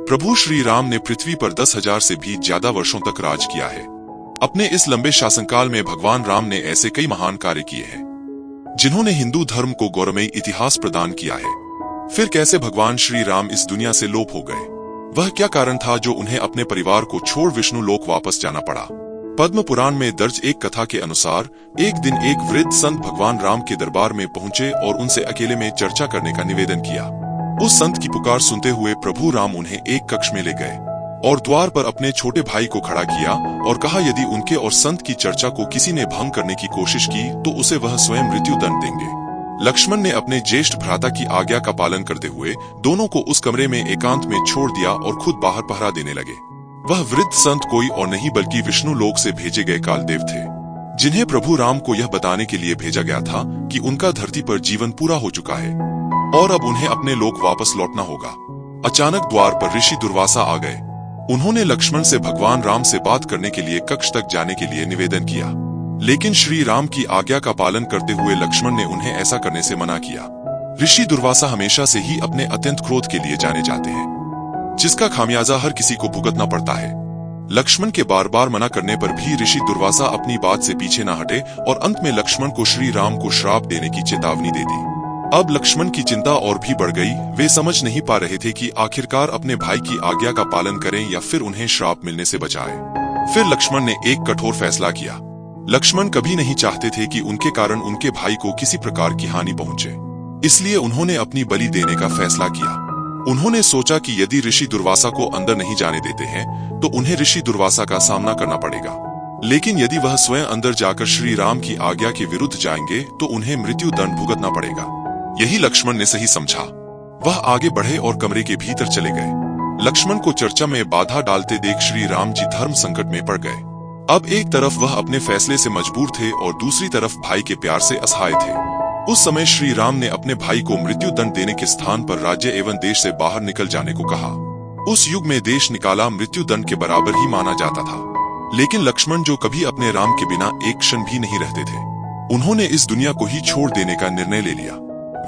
प्रभु श्री राम ने पृथ्वी पर 10,000 से भी ज्यादा वर्षों तक राज किया है। अपने इस लंबे शासनकाल में भगवान राम ने ऐसे कई महान कार्य किए हैं जिन्होंने हिंदू धर्म को गौरवमयी इतिहास प्रदान किया है। फिर कैसे भगवान श्री राम इस दुनिया से लोप हो गए? वह क्या कारण था जो उन्हें अपने परिवार को छोड़ विष्णु लोक वापस जाना पड़ा? पद्म पुराण में दर्ज एक कथा के अनुसार एक दिन एक वृद्ध संत भगवान राम के दरबार में पहुंचे और उनसे अकेले में चर्चा करने का निवेदन किया। उस संत की पुकार सुनते हुए प्रभु राम उन्हें एक कक्ष में ले गए और द्वार पर अपने छोटे भाई को खड़ा किया और कहा, यदि उनके और संत की चर्चा को किसी ने भंग करने की कोशिश की तो उसे वह स्वयं मृत्यु दंड देंगे। लक्ष्मण ने अपने ज्येष्ठ भ्राता की आज्ञा का पालन करते हुए दोनों को उस कमरे में एकांत में छोड़ दिया और खुद बाहर पहरा देने लगे। वह वृद्ध संत कोई और नहीं बल्कि विष्णु लोक से भेजे गए कालदेव थे, जिन्हें प्रभु राम को यह बताने के लिए भेजा गया था कि उनका धरती पर जीवन पूरा हो चुका है और अब उन्हें अपने लोक वापस लौटना होगा। अचानक द्वार पर ऋषि दुर्वासा आ गए। उन्होंने लक्ष्मण से भगवान राम से बात करने के लिए कक्ष तक जाने के लिए निवेदन किया, लेकिन श्री राम की आज्ञा का पालन करते हुए लक्ष्मण ने उन्हें ऐसा करने से मना किया। ऋषि दुर्वासा हमेशा से ही अपने अत्यंत क्रोध के लिए जाने जाते हैं, जिसका खामियाजा हर किसी को भुगतना पड़ता है। लक्ष्मण के बार बार मना करने पर भी ऋषि दुर्वासा अपनी बात से पीछे न हटे और अंत में लक्ष्मण को श्री राम को श्राप देने की चेतावनी दे दी। अब लक्ष्मण की चिंता और भी बढ़ गई। वे समझ नहीं पा रहे थे कि आखिरकार अपने भाई की आज्ञा का पालन करें या फिर उन्हें श्राप मिलने से बचाएं। फिर लक्ष्मण ने एक कठोर फैसला किया। लक्ष्मण कभी नहीं चाहते थे कि उनके कारण उनके भाई को किसी प्रकार की हानि पहुंचे, इसलिए उन्होंने अपनी बलि देने का फैसला किया। उन्होंने सोचा कि यदि ऋषि दुर्वासा को अंदर नहीं जाने देते हैं तो उन्हें ऋषि दुर्वासा का सामना करना पड़ेगा, लेकिन यदि वह स्वयं अंदर जाकर श्री राम की आज्ञा के विरुद्ध जाएंगे तो उन्हें मृत्यु दंड भुगतना पड़ेगा। यही लक्ष्मण ने सही समझा। वह आगे बढ़े और कमरे के भीतर चले गए। लक्ष्मण को चर्चा में बाधा डालते देख श्री राम जी धर्म संकट में पड़ गए। अब एक तरफ वह अपने फैसले से मजबूर थे और दूसरी तरफ भाई के प्यार से असहाय थे। उस समय श्री राम ने अपने भाई को मृत्यु दंड देने के स्थान पर राज्य एवं देश से बाहर निकल जाने को कहा। उस युग में देश निकाला मृत्यु दंड के बराबर ही माना जाता था, लेकिन लक्ष्मण जो कभी अपने राम के बिना एक क्षण भी नहीं रहते थे, उन्होंने इस दुनिया को ही छोड़ देने का निर्णय ले लिया।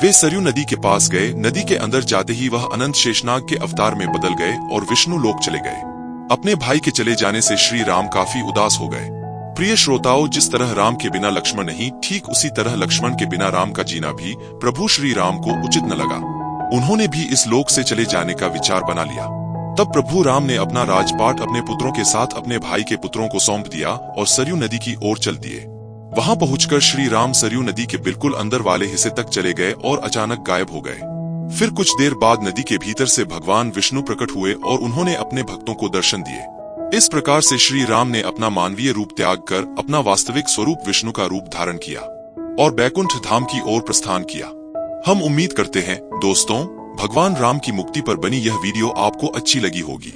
वे सरयू नदी के पास गए। नदी के अंदर जाते ही वह अनंत शेषनाग के अवतार में बदल गए और विष्णु लोक चले गए। अपने भाई के चले जाने से श्री राम काफी उदास हो गए। प्रिय श्रोताओं, जिस तरह राम के बिना लक्ष्मण नहीं, ठीक उसी तरह लक्ष्मण के बिना राम का जीना भी प्रभु श्री राम को उचित न लगा। उन्होंने भी इस लोक से चले जाने का विचार बना लिया। तब प्रभु राम ने अपना राजपाट अपने पुत्रों के साथ अपने भाई के पुत्रों को सौंप दिया और सरयू नदी की ओर चल दिए। वहां पहुंचकर श्री राम सरयू नदी के बिल्कुल अंदर वाले हिस्से तक चले गए और अचानक गायब हो गए। फिर कुछ देर बाद नदी के भीतर से भगवान विष्णु प्रकट हुए और उन्होंने अपने भक्तों को दर्शन दिए। इस प्रकार से श्री राम ने अपना मानवीय रूप त्याग कर अपना वास्तविक स्वरूप विष्णु का रूप धारण किया और बैकुंठ धाम की ओर प्रस्थान किया। हम उम्मीद करते हैं दोस्तों, भगवान राम की मुक्ति पर बनी यह वीडियो आपको अच्छी लगी होगी।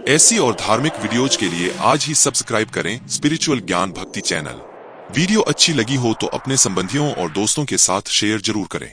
ऐसी और धार्मिक वीडियोज के लिए आज ही सब्सक्राइब करें स्पिरिचुअल ज्ञान भक्ति चैनल। वीडियो अच्छी लगी हो तो अपने संबंधियों और दोस्तों के साथ शेयर जरूर करें।